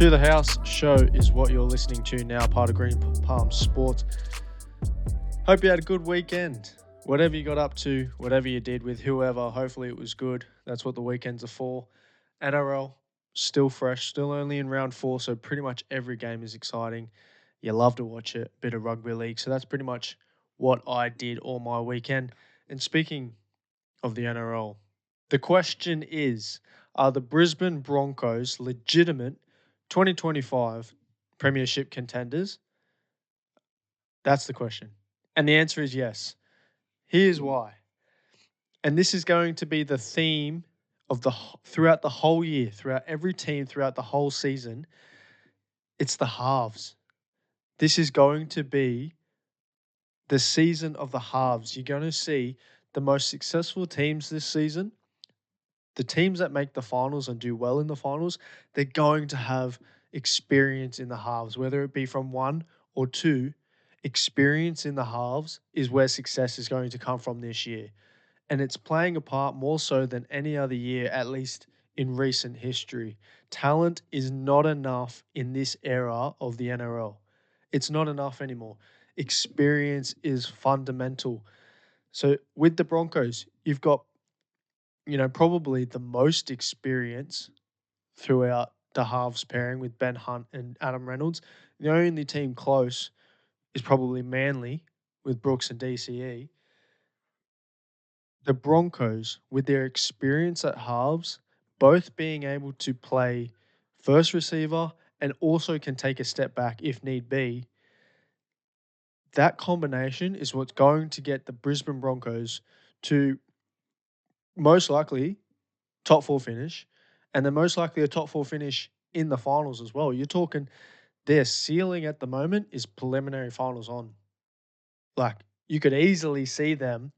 To the House show is what you're listening to now, part of Green Palm Sports. Hope you had a good weekend. Whatever you got up to, whatever you did with whoever, hopefully it was good. That's what the weekends are for. NRL, still fresh, still only in round 4, so pretty much every game is exciting. You love to watch it, bit of rugby league. So that's pretty much what I did all my weekend. And speaking of the NRL, the question is, are the Brisbane Broncos legitimate 2025 premiership contenders? That's the question. And the answer is yes. Here's why. And this is going to be the theme of throughout the whole year, throughout every team, throughout the whole season. It's the halves. This is going to be the season of the halves. You're going to see the most successful teams this season, the teams that make the finals and do well in the finals, they're going to have experience in the halves, whether it be from 1 or 2. Experience in the halves is where success is going to come from this year. And it's playing a part more so than any other year, at least in recent history. Talent is not enough in this era of the NRL. It's not enough anymore. Experience is fundamental. So with the Broncos, you've got probably the most experience throughout the halves pairing with Ben Hunt and Adam Reynolds. The only team close is probably Manly with Brooks and DCE. The Broncos, with their experience at halves, both being able to play first receiver and also can take a step back if need be, that combination is what's going to get the Brisbane Broncos to most likely top 4 finish, and then most likely a top 4 finish in the finals as well. You're talking their ceiling at the moment is preliminary finals on. Like, you could easily see them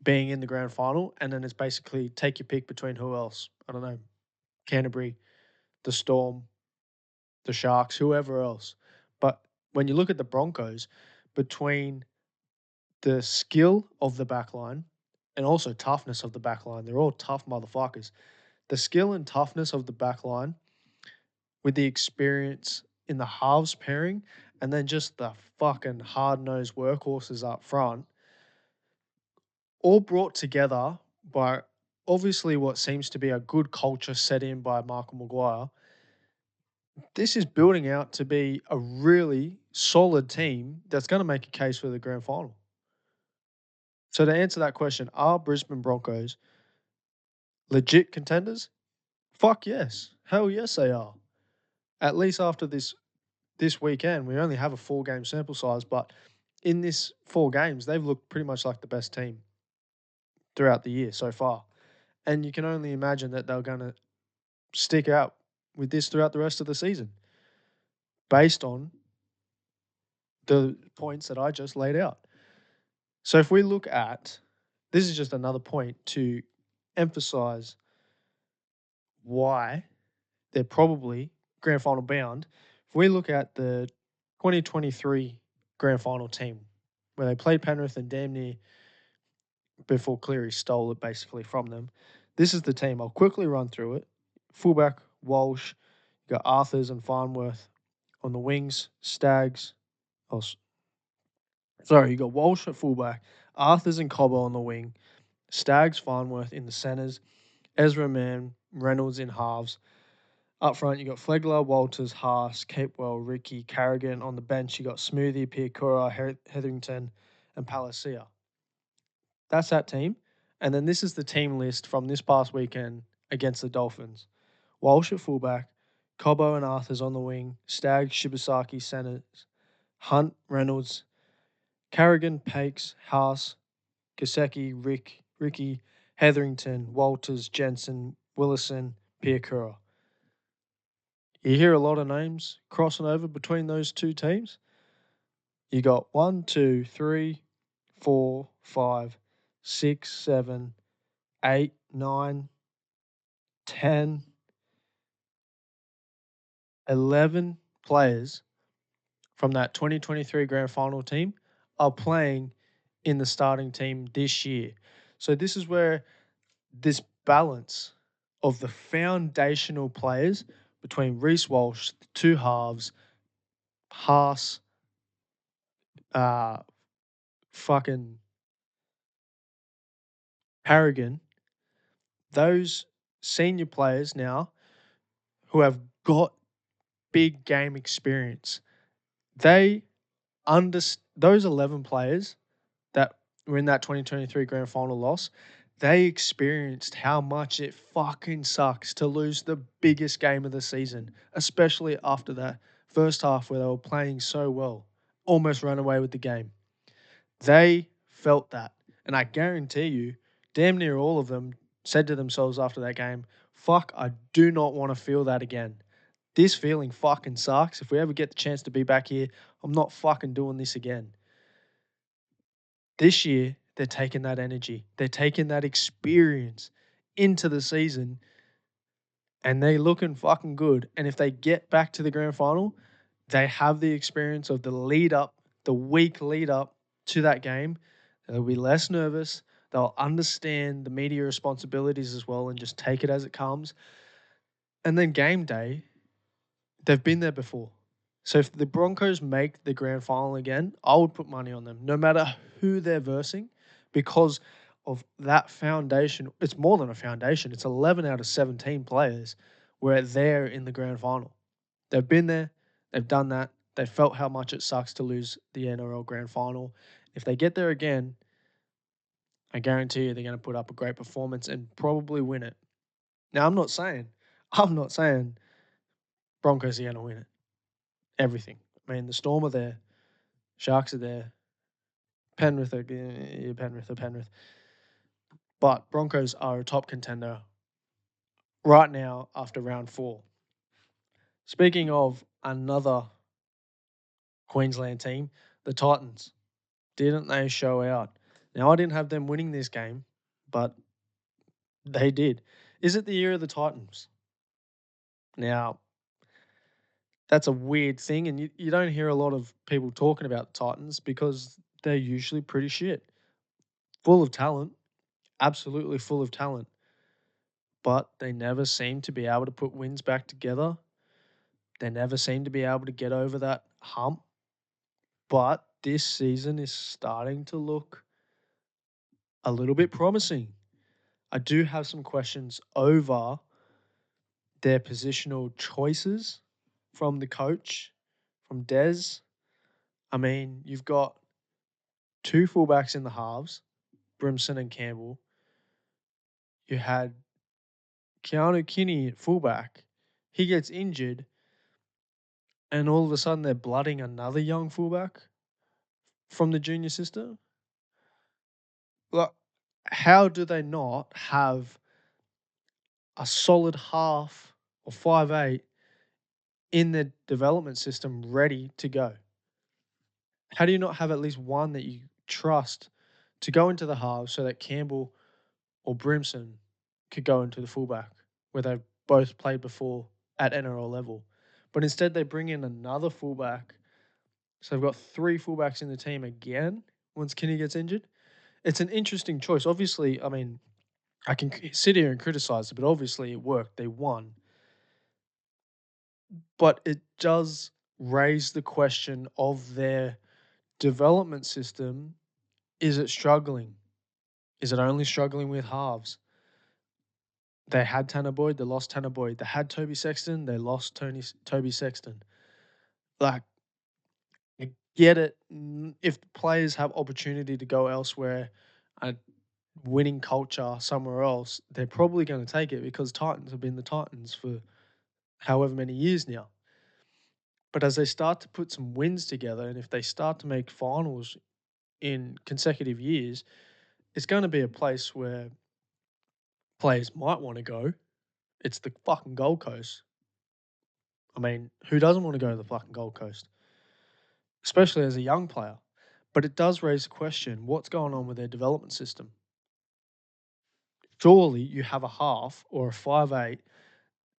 being in the grand final, and then it's basically take your pick between who else. I don't know, Canterbury, the Storm, the Sharks, whoever else. But when you look at the Broncos, between the skill of the backline and also toughness of the backline, they're all tough motherfuckers. The skill and toughness of the backline with the experience in the halves pairing and then just the fucking hard-nosed workhorses up front, all brought together by obviously what seems to be a good culture set in by Michael Maguire. This is building out to be a really solid team that's going to make a case for the grand final. So to answer that question, are Brisbane Broncos legit contenders? Fuck yes. Hell yes, they are. At least after this weekend, we only have a 4-game sample size, but in this 4 games, they've looked pretty much like the best team throughout the year so far. And you can only imagine that they're going to stick out with this throughout the rest of the season based on the points that I just laid out. So if we look at, this is just another point to emphasize why they're probably grand final bound. If we look at the 2023 grand final team, where they played Penrith and damn near before Cleary stole it basically from them, this is the team. I'll quickly run through it. Fullback, Walsh. You got Arthurs and Farnworth on the wings. Staggs. You got Walsh at fullback. Arthurs and Cobbo on the wing. Staggs, Farnworth in the centres. Ezra Mann, Reynolds in halves. Up front, you got Flegler, Walters, Haas, Capewell, Ricky, Carrigan. On the bench, you got Smoothie, Piakura, Hetherington, and Palacia. That's that team. And then this is the team list from this past weekend against the Dolphins. Walsh at fullback, Cobbo and Arthurs on the wing, Staggs, Shibasaki, centers, Hunt, Reynolds, Carrigan, Pakes, Haas, Kaseki, Ricky, Hetherington, Walters, Jensen, Willison, Piakura. You hear a lot of names crossing over between those two teams. You got 1, 2, 3, 4, 5, 6, 7, 8, 9, 10, 11 players from that 2023 grand final team are playing in the starting team this year. So this is where this balance of the foundational players between Reece Walsh, the two halves, Haas, uh, fucking Harrigan, those senior players now who have got big game experience, they those 11 players that were in that 2023 grand final loss, they experienced how much it fucking sucks to lose the biggest game of the season, especially after that first half where they were playing so well, almost run away with the game. They felt that. And I guarantee you, damn near all of them said to themselves after that game, fuck, I do not want to feel that again. This feeling fucking sucks. If we ever get the chance to be back here, I'm not fucking doing this again. This year, they're taking that energy, they're taking that experience into the season, and they're looking fucking good. And if they get back to the grand final, they have the experience of the lead up, the week lead up to that game. They'll be less nervous. They'll understand the media responsibilities as well and just take it as it comes. And then game day, they've been there before. So if the Broncos make the grand final again, I would put money on them, no matter who they're versing, because of that foundation. It's more than a foundation. It's 11 out of 17 players where they're in the grand final. They've been there. They've done that. They felt how much it sucks to lose the NRL grand final. If they get there again, I guarantee you they're going to put up a great performance and probably win it. Now, I'm not saying Broncos are going to win it. Everything. I mean, the Storm are there. Sharks are there. Penrith are Penrith. But Broncos are a top contender right now after round 4. Speaking of another Queensland team, the Titans. Didn't they show out? Now, I didn't have them winning this game, but they did. Is it the year of the Titans? Now, that's a weird thing, and you don't hear a lot of people talking about the Titans because they're usually pretty shit. Full of talent, absolutely full of talent, but they never seem to be able to put wins back together. They never seem to be able to get over that hump. But this season is starting to look a little bit promising. I do have some questions over their positional choices from the coach, from Des. I mean, you've got two fullbacks in the halves, Brimson and Campbell. You had Keanu Kinney at fullback. He gets injured, and all of a sudden they're blooding another young fullback from the junior system. Like, how do they not have a solid half or 5'8" in the development system ready to go? How do you not have at least one that you trust to go into the halves so that Campbell or Brimson could go into the fullback where they've both played before at NRL level? But instead, they bring in another fullback. So they've got three fullbacks in the team again once Kinney gets injured. It's an interesting choice. Obviously, I mean, I can sit here and criticize it, but obviously it worked. They won. But it does raise the question of their development system. Is it struggling? Is it only struggling with halves? They had Tanner Boyd, they lost Tanner Boyd. They had Toby Sexton, they lost Toby Sexton. Like, I get it. If players have opportunity to go elsewhere, a winning culture somewhere else, they're probably going to take it because Titans have been the Titans for however many years now. But as they start to put some wins together, and if they start to make finals in consecutive years, it's going to be a place where players might want to go. It's the fucking Gold Coast. I mean, who doesn't want to go to the fucking Gold Coast? Especially as a young player. But it does raise the question, what's going on with their development system? Surely you have a half or a 5'8"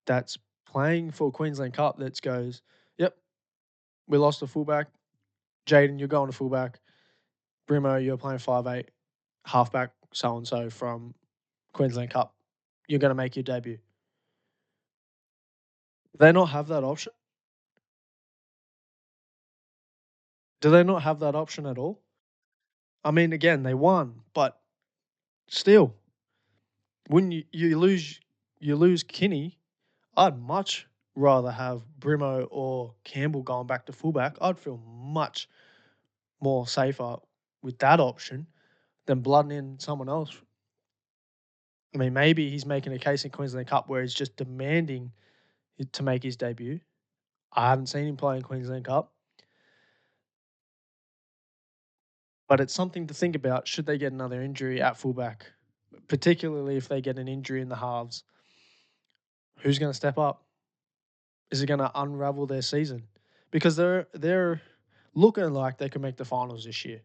that's playing for Queensland Cup that goes, yep, we lost a fullback. Jaden, you're going to fullback. Brimo, you're playing 5'8", halfback, so-and-so from Queensland Cup. You're going to make your debut. They not have that option? Do they not have that option at all? I mean, again, they won, but still, when you lose Kinney, I'd much rather have Brimo or Campbell going back to fullback. I'd feel much more safer with that option than blooding in someone else. I mean, maybe he's making a case in Queensland Cup where he's just demanding to make his debut. I haven't seen him play in Queensland Cup, but it's something to think about should they get another injury at fullback, particularly if they get an injury in the halves. Who's going to step up? Is it going to unravel their season? Because they're looking like they could make the finals this year.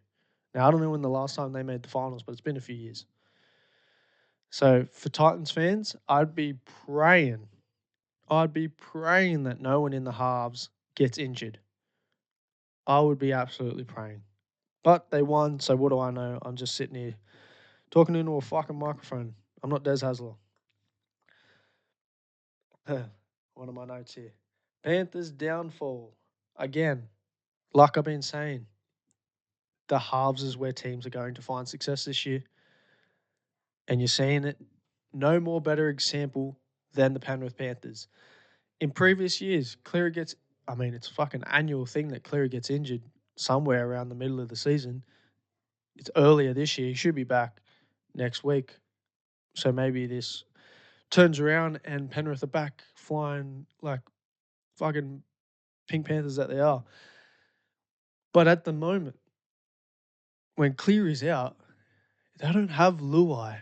Now, I don't know when the last time they made the finals, but it's been a few years. So for Titans fans, I'd be praying that no one in the halves gets injured. I would be absolutely praying. But they won, so what do I know? I'm just sitting here talking into a fucking microphone. I'm not Des Hasler. One of my notes here. Panthers downfall. Again, like I've been saying, the halves is where teams are going to find success this year. And you're seeing it. No more better example than the Penrith Panthers. In previous years, Cleary gets, I mean, it's a fucking annual thing that Cleary gets injured somewhere around the middle of the season. It's earlier this year. He should be back next week. So maybe this turns around and Penrith are back flying like fucking Pink Panthers that they are. But at the moment, when Cleary's out, they don't have Luai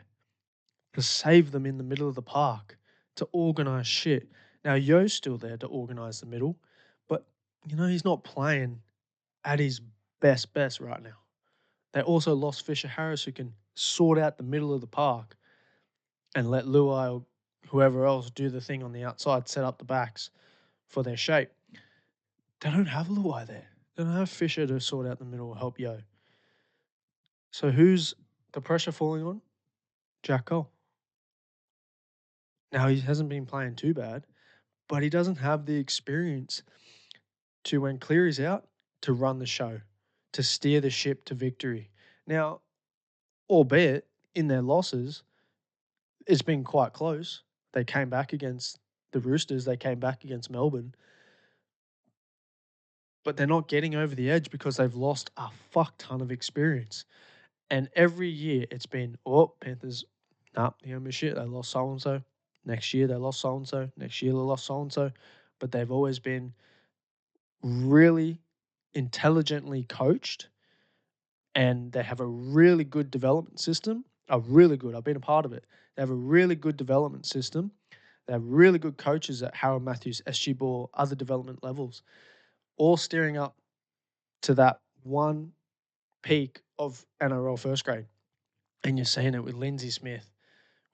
to save them in the middle of the park to organise shit. Now, Yo's still there to organise the middle, but, he's not playing at his best right now. They also lost Fisher Harris, who can sort out the middle of the park and let Luai or whoever else do the thing on the outside, set up the backs for their shape. They don't have Luai there. They don't have Fisher to sort out the middle or help Yo. So who's the pressure falling on? Jack Cole. Now, he hasn't been playing too bad, but he doesn't have the experience to, when Cleary's out, to run the show, to steer the ship to victory. Now, albeit in their losses, it's been quite close. They came back against the Roosters, they came back against Melbourne, but they're not getting over the edge because they've lost a fuck ton of experience. And every year it's been, Panthers, nah, shit, they lost so and so. Next year they lost so and so. Next year they lost so and so. But they've always been really intelligently coached and they have a really good development system. I've been a part of it. They have a really good development system. They have really good coaches at Harold Matthews, SG Ball, other development levels, all steering up to that one peak of NRL first grade. And you're seeing it with Lindsay Smith,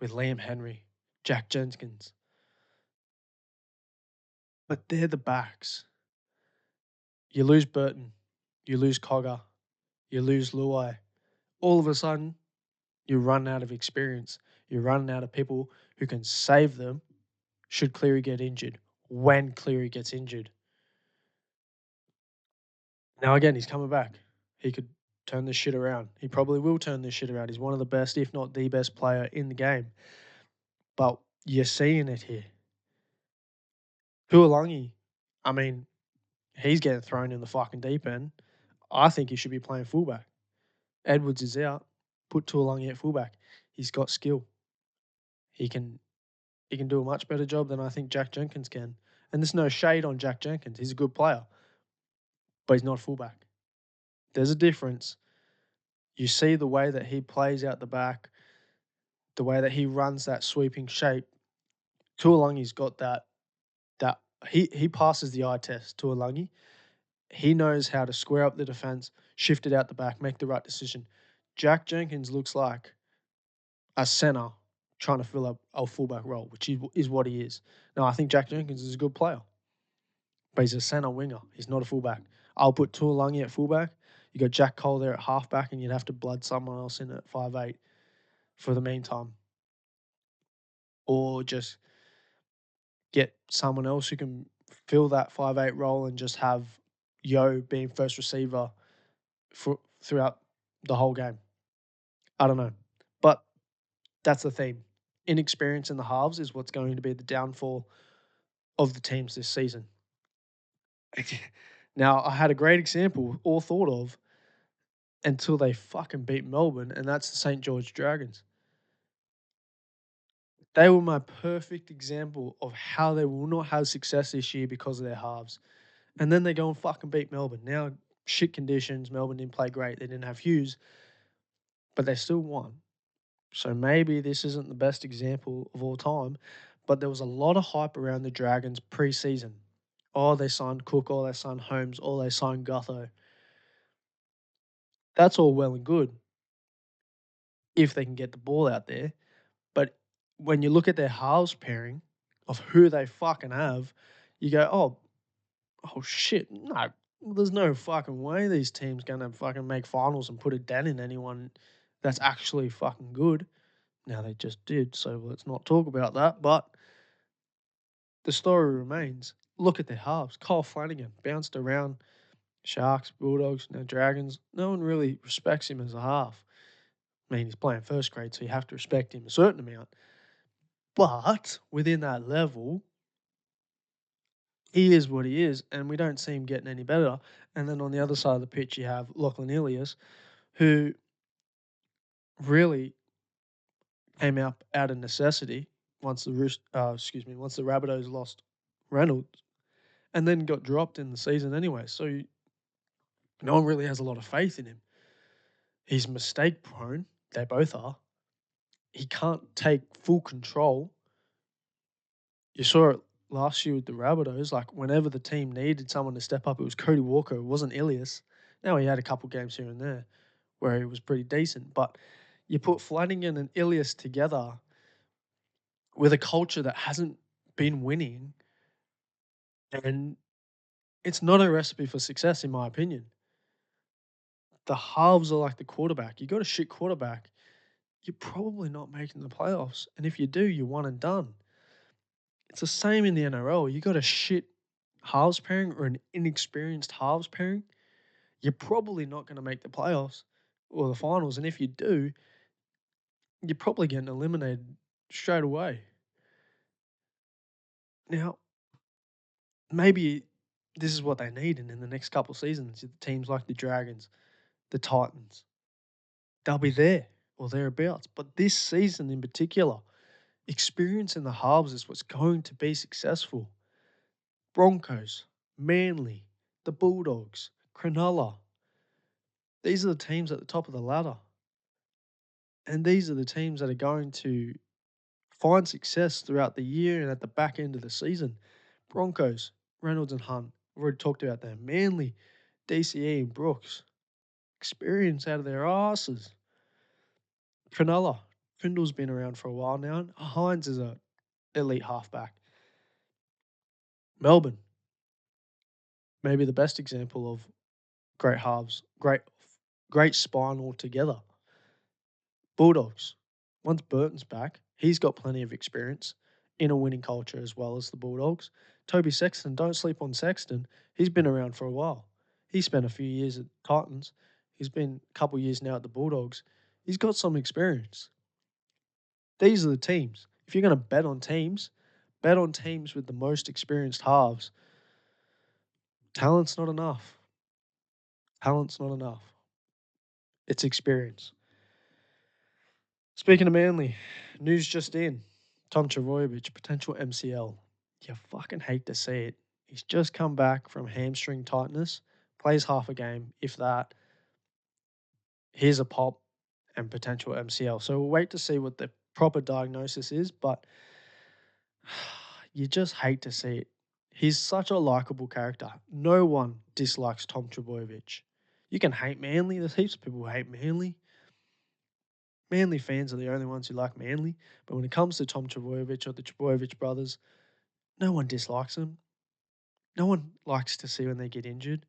with Liam Henry, Jack Jenkins. But they're the backs. You lose Burton, you lose Cogger, you lose Luai. All of a sudden, you run out of experience. You're running out of people who can save them should Cleary get injured, when Cleary gets injured. Now, again, he's coming back. He could turn this shit around. He probably will turn this shit around. He's one of the best, if not the best player in the game. But you're seeing it here. Pualangi, I mean, he's getting thrown in the fucking deep end. I think he should be playing fullback. Edwards is out. Put Tuolangi at fullback. He's got skill. He can do a much better job than I think Jack Jenkins can. And there's no shade on Jack Jenkins. He's a good player, but he's not a fullback. There's a difference. You see the way that he plays out the back, the way that he runs that sweeping shape. Tuolangi's got that he passes the eye test. Tuolangi. He knows how to square up the defense, shift it out the back, make the right decision. Jack Jenkins looks like a center trying to fill up a fullback role, which is what he is. Now, I think Jack Jenkins is a good player, but he's a center winger. He's not a fullback. I'll put Tuolangi at fullback. You got Jack Cole there at halfback, and you'd have to blood someone else in at 5'8" for the meantime. Or just get someone else who can fill that 5'8" role and just have Yo being first receiver throughout the whole game. I don't know. But that's the theme. Inexperience in the halves is what's going to be the downfall of the teams this season. Now, I had a great example all thought of until they fucking beat Melbourne, and that's the St. George Dragons. They were my perfect example of how they will not have success this year because of their halves. And then they go and fucking beat Melbourne. Now, shit conditions. Melbourne didn't play great. They didn't have Hughes, but they still won. So maybe this isn't the best example of all time, but there was a lot of hype around the Dragons pre-season. Oh, they signed Cook. Oh, they signed Holmes. Oh, they signed Gutho. That's all well and good if they can get the ball out there. But when you look at their halves pairing of who they fucking have, you go, oh shit, no, there's no fucking way these teams gonna fucking make finals and put a dent in anyone that's actually fucking good. Now they just did, so let's not talk about that. But the story remains. Look at their halves. Kyle Flanagan bounced around Sharks, Bulldogs, now Dragons. No one really respects him as a half. I mean, he's playing first grade, so you have to respect him a certain amount. But within that level, he is what he is, and we don't see him getting any better. And then on the other side of the pitch, you have Lachlan Ilias, who really came out of necessity once once the Rabbitohs lost Reynolds, and then got dropped in the season anyway. So no one really has a lot of faith in him. He's mistake prone. They both are. He can't take full control. You saw it last year with the Rabbitohs. Like whenever the team needed someone to step up, it was Cody Walker. It wasn't Ilias. Now he had a couple games here and there where he was pretty decent, but you put Flanagan and Ilias together with a culture that hasn't been winning, and it's not a recipe for success, in my opinion. The halves are like the quarterback. You got a shit quarterback, you're probably not making the playoffs. And if you do, you're one and done. It's the same in the NRL. You got a shit halves pairing or an inexperienced halves pairing, you're probably not going to make the playoffs or the finals. And if you do, you're probably getting eliminated straight away. Now, maybe this is what they need, and in the next couple of seasons, teams like the Dragons, the Titans, they'll be there or thereabouts. But this season in particular, experience in the halves is what's going to be successful. Broncos, Manly, the Bulldogs, Cronulla. These are the teams at the top of the ladder. And these are the teams that are going to find success throughout the year and at the back end of the season. Broncos, Reynolds and Hunt. We've already talked about them. Manly, DCE and Brooks. Experience out of their asses. Cronulla. Trindle's been around for a while now. Hines is a elite halfback. Melbourne. Maybe the best example of great halves. Great spine altogether. Bulldogs. Once Burton's back, he's got plenty of experience in a winning culture as well as the Bulldogs. Toby Sexton, don't sleep on Sexton. He's been around for a while. He spent a few years at Titans. He's been a couple years now at the Bulldogs. He's got some experience. These are the teams. If you're going to bet on teams with the most experienced halves. Talent's not enough. Talent's not enough. It's experience. Speaking of Manly, news just in. Tom Trbojevic, potential MCL. You fucking hate to see it. He's just come back from hamstring tightness, plays half a game, if that. Here's a pop and potential MCL. So we'll wait to see what the proper diagnosis is, but you just hate to see it. He's such a likable character. No one dislikes Tom Trbojevic. You can hate Manly. There's heaps of people who hate Manly. Manly fans are the only ones who like Manly. But when it comes to Tom Trbojevic or the Trbojevic brothers, no one dislikes them. No one likes to see when they get injured.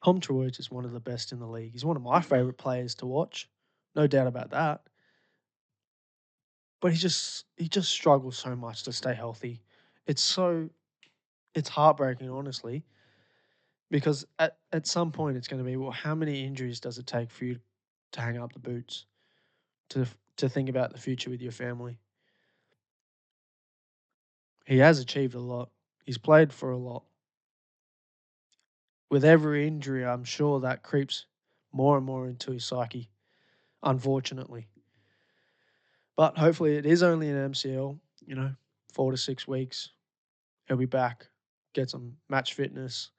Tom Trbojevic is one of the best in the league. He's one of my favourite players to watch. No doubt about that. but he just struggles so much to stay healthy. It's so it's heartbreaking, honestly, because at some point it's going to be, well, how many injuries does it take for you to hang up the boots, to think about the future with your family? He has achieved a lot. He's played for a lot. With every injury, I'm sure that creeps more and more into his psyche, unfortunately. But hopefully it is only an MCL, 4 to 6 weeks. He'll be back, get some match fitness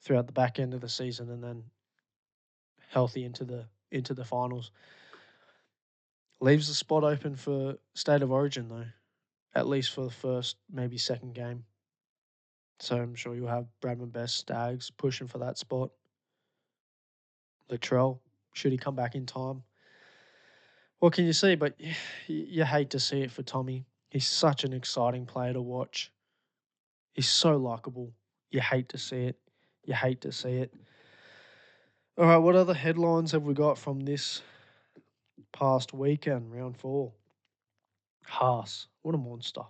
throughout the back end of the season, and then healthy into the finals. Leaves the spot open for State of Origin though, at least for the first, maybe second game. So I'm sure you'll have Bradman Best, Stags pushing for that spot. Latrell, should he come back in time? What can you see? But you hate to see it for Tommy. He's such an exciting player to watch. He's so likable. You hate to see it. You hate to see it. All right, what other headlines have we got from this past weekend, round 4? Haas, what a monster.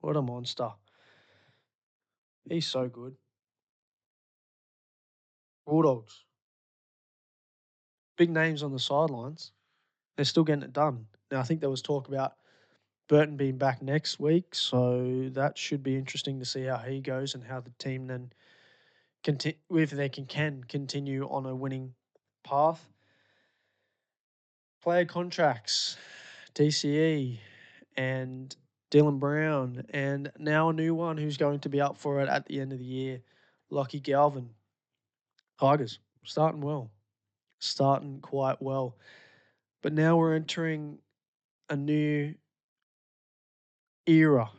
What a monster. He's so good. Bulldogs, big names on the sidelines. They're still getting it done. Now, I think there was talk about Burton being back next week, so that should be interesting to see how he goes and how the team then if they can continue on a winning path. Player contracts, DCE and Dylan Brown, and now a new one who's going to be up for it at the end of the year, Lockie Galvin. Tigers starting well, starting quite well. But now we're entering a new era,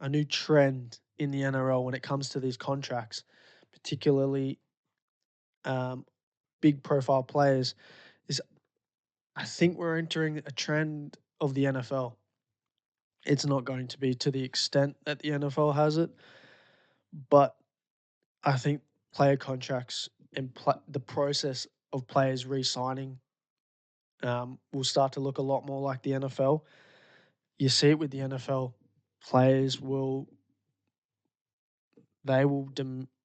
a new trend in the NRL when it comes to these contracts, particularly um, big profile players. Is I think we're entering a trend of the NFL. It's not going to be to the extent that the NFL has it, but I think player contracts and the process of players re-signing will start to look a lot more like the NFL. You see it with the NFL. Players will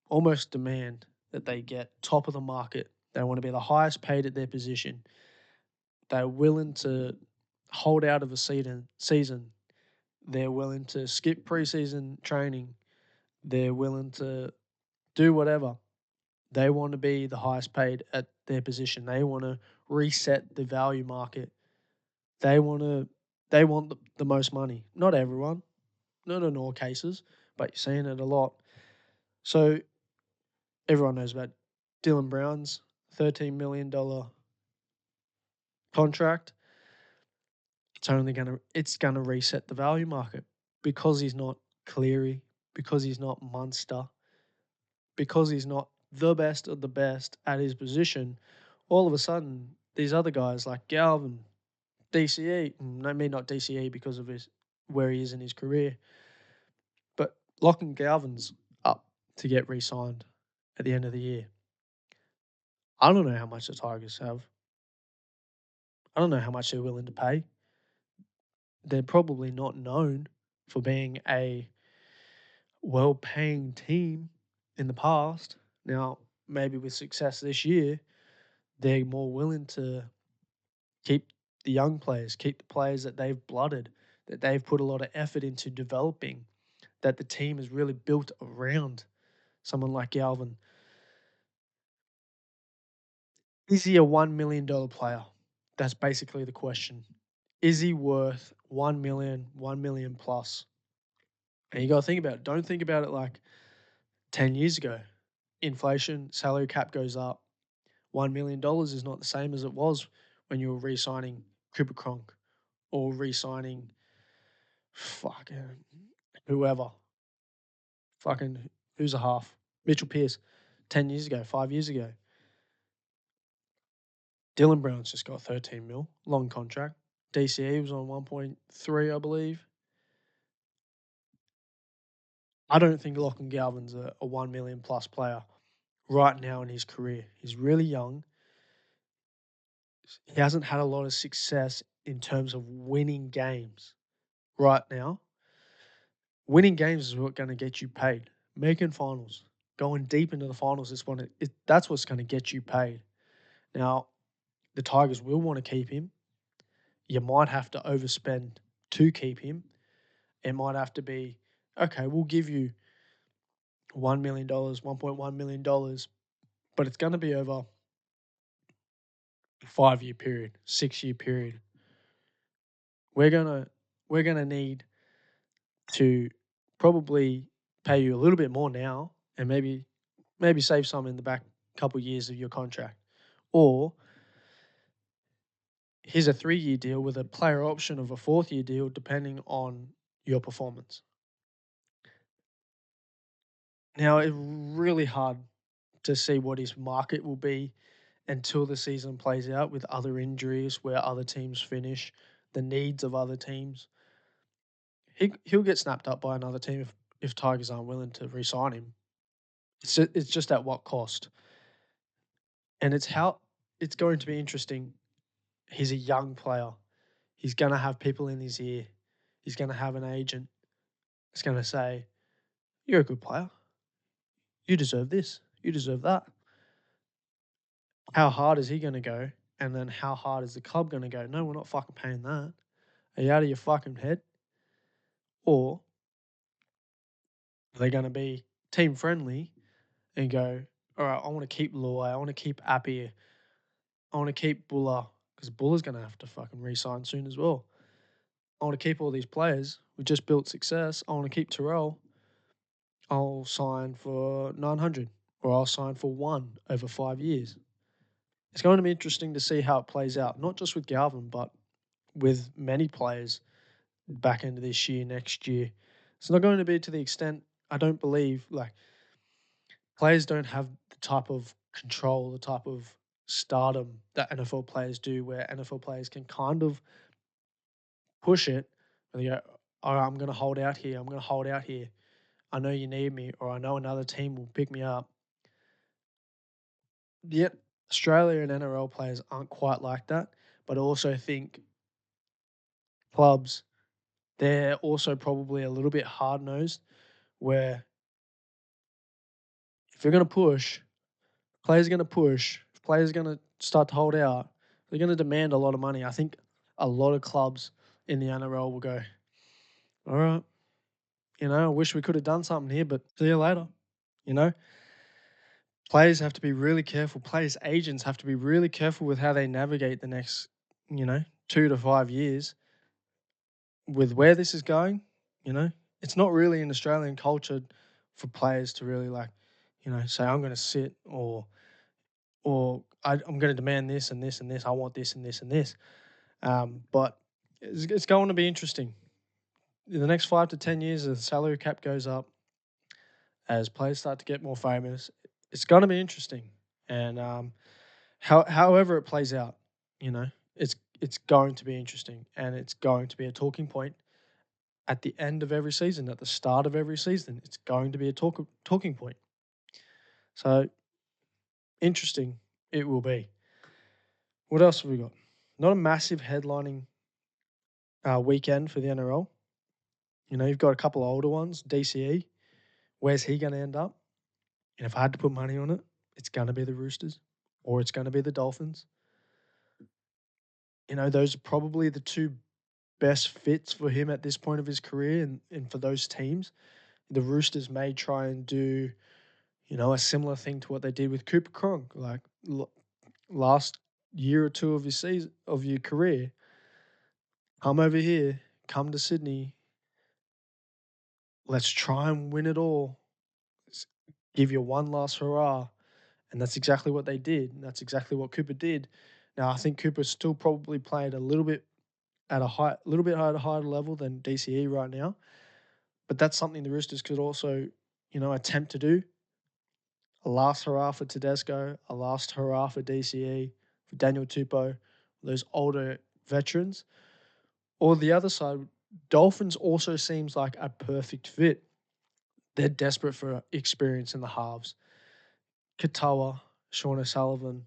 almost demand that they get top of the market. They want to be the highest paid at their position. They're willing to hold out of a season. They're willing to skip preseason training. They're willing to do whatever. They want to be the highest paid at their position. They want to reset the value market. They want to. They want the most money. Not everyone, not in all cases, but you're seeing it a lot. So everyone knows about Dylan Brown's $13 million contract. It's gonna reset the value market because he's not Cleary, because he's not Munster, because he's not the best of the best at his position. All of a sudden, these other guys like Galvin, DCE, I mean not DCE because of his where he is in his career, but Lachlan Galvin's up to get re-signed at the end of the year. I don't know how much the Tigers have. I don't know how much they're willing to pay. They're probably not known for being a well-paying team in the past. Now, maybe with success this year, they're more willing to keep the young players, keep the players that they've blooded, that they've put a lot of effort into developing, that the team is really built around someone like Galvin. Is he a $1 million player? That's basically the question. Is he worth 1 million, 1 million plus? And you got to think about it. Don't think about it like 10 years ago. Inflation, salary cap goes up. $1 million is not the same as it was when you were re signing Cooper Cronk or re signing fucking whoever. Fucking who's a half? Mitchell Pearce 10 years ago, 5 years ago. Dylan Brown's just got 13 mil, long contract. DCE was on 1.3, I believe. I don't think Lachlan Galvin's a 1 million plus player right now in his career. He's really young. He hasn't had a lot of success in terms of winning games right now. Winning games is what's going to get you paid. Making finals, going deep into the finals is that's what's going to get you paid. Now, the Tigers will want to keep him. You might have to overspend to keep him. It might have to be, okay, we'll give you $1 million, $1.1 million, but it's going to be over a 5-year period, 6-year period. We're gonna need to probably pay you a little bit more now, and maybe save some in the back couple years of your contract, or here's a 3-year deal with a player option of a 4th-year deal, depending on your performance. Now, it's really hard to see what his market will be until the season plays out with other injuries, where other teams finish, the needs of other teams. He'll get snapped up by another team if Tigers aren't willing to re-sign him. It's just at what cost, and it's going to be interesting. He's a young player. He's going to have people in his ear. He's going to have an agent. It's going to say, "You're a good player. You deserve this. You deserve that." How hard is he going to go? And then how hard is the club going to go? No, we're not fucking paying that. Are you out of your fucking head? Or are they going to be team friendly and go, all right, I want to keep Loy, I want to keep Appy, I want to keep Buller, because Buller's going to have to fucking re-sign soon as well. I want to keep all these players. We just built success. I want to keep Terrell. I'll sign for 900, or I'll sign for 1 over 5 years. It's going to be interesting to see how it plays out, not just with Galvin, but with many players back into this year, next year. It's not going to be to the extent, I don't believe, like, players don't have the type of control, the type of stardom that NFL players do, where NFL players can kind of push it and they go, all right, I'm going to hold out here. I'm going to hold out here. I know you need me, or I know another team will pick me up. Yet Australia and NRL players aren't quite like that, but I also think clubs, they're also probably a little bit hard nosed, where if you're going to push, players are going to push, if players are going to start to hold out, they're going to demand a lot of money. I think a lot of clubs in the NRL will go, all right, I wish we could have done something here, but see you later. You know, players have to be really careful. Players' agents have to be really careful with how they navigate the next, 2 to 5 years with where this is going. You know, it's not really in Australian culture for players to really say, I'm going to sit, I'm going to demand this and this and this. I want this and this and this. But it's going to be interesting. In the next 5 to 10 years, as the salary cap goes up, as players start to get more famous, it's going to be interesting. And however it plays out, it's going to be interesting, and it's going to be a talking point at the end of every season, at the start of every season. It's going to be a talking point. So interesting it will be. What else have we got? Not a massive headlining weekend for the NRL. You've got a couple of older ones. DCE, where's he going to end up? And if I had to put money on it, it's going to be the Roosters, or it's going to be the Dolphins. Those are probably the two best fits for him at this point of his career, and for those teams. The Roosters may try and do, a similar thing to what they did with Cooper Cronk, like last year or two of your career. Come over here, come to Sydney. Let's try and win it all. Give you one last hurrah. And that's exactly what they did. And that's exactly what Cooper did. Now, I think Cooper still probably played a little bit at a higher level than DCE right now. But that's something the Roosters could also, attempt to do. A last hurrah for Tedesco, a last hurrah for DCE, for Daniel Tupou, those older veterans. Or the other side, Dolphins also seems like a perfect fit. They're desperate for experience in the halves. Katoa, Sean O'Sullivan,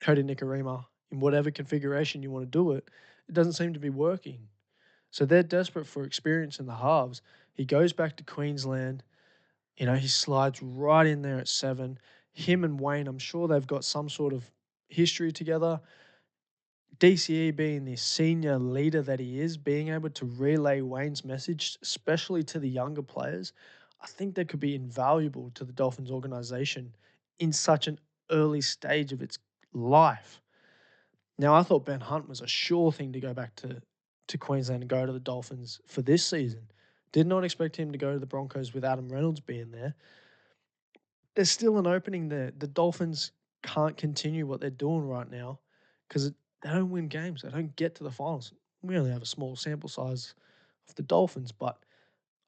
Cody Nicarima, in whatever configuration you want to do it, it doesn't seem to be working. So they're desperate for experience in the halves. He goes back to Queensland. He slides right in there at 7. Him and Wayne, I'm sure they've got some sort of history together. DCE being the senior leader that he is, being able to relay Wayne's message, especially to the younger players, I think that could be invaluable to the Dolphins organization in such an early stage of its life. Now, I thought Ben Hunt was a sure thing to go back to Queensland and go to the Dolphins for this season. Did not expect him to go to the Broncos with Adam Reynolds being there. There's still an opening there. The Dolphins can't continue what they're doing right now because they don't win games. They don't get to the finals. We only have a small sample size of the Dolphins, but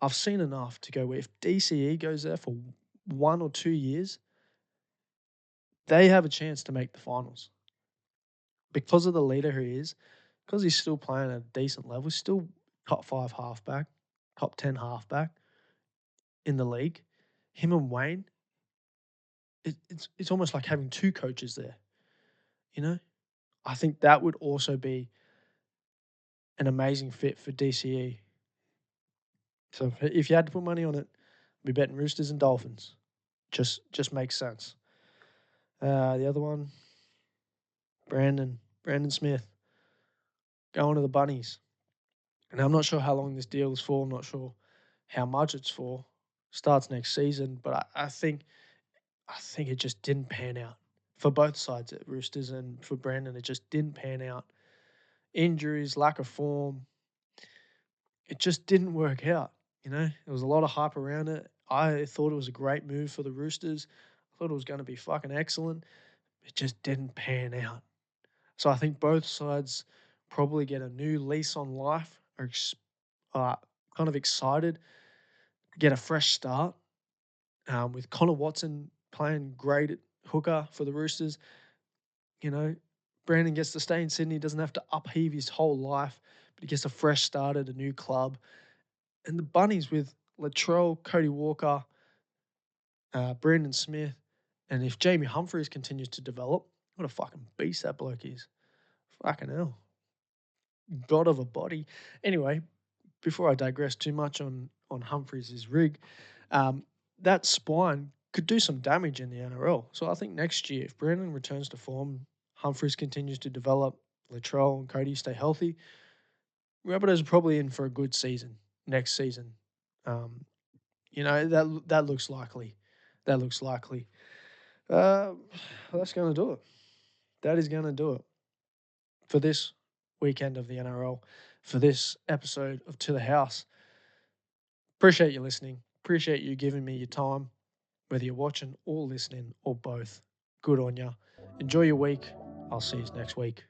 I've seen enough to go where if DCE goes there for 1 or 2 years, they have a chance to make the finals. Because of the leader he is, because he's still playing at a decent level, he's still top 5 halfback, top 10 halfback in the league. Him and Wayne, it's almost like having 2 coaches there, you know? I think that would also be an amazing fit for DCE. So if you had to put money on it, I'd be betting Roosters and Dolphins. Just makes sense. The other one, Brandon Smith, going to the Bunnies. And I'm not sure how long this deal is for. I'm not sure how much it's for. Starts next season, but I think it just didn't pan out for both sides at Roosters and for Brandon. It just didn't pan out. Injuries, lack of form. It just didn't work out. There was a lot of hype around it. I thought it was a great move for the Roosters. I thought it was going to be fucking excellent. It just didn't pan out. So I think both sides probably get a new lease on life, are kind of excited, get a fresh start. With Connor Watson playing great at hooker for the Roosters, Brandon gets to stay in Sydney, doesn't have to upheave his whole life, but he gets a fresh start at a new club. And the Bunnies with Latrell, Cody Walker, Brandon Smith, and if Jamie Humphries continues to develop, what a fucking beast that bloke is. Fucking hell. God of a body. Anyway, before I digress too much on Humphries' rig, that spine could do some damage in the NRL. So I think next year, if Brandon returns to form, Humphries continues to develop, Latrell and Cody stay healthy, Rabbitohs are probably in for a good season next season. That looks likely. That looks likely. That's going to do it. That is going to do it for this weekend of the NRL, for this episode of To The House. Appreciate you listening. Appreciate you giving me your time, whether you're watching or listening or both. Good on ya. Enjoy your week. I'll see you next week.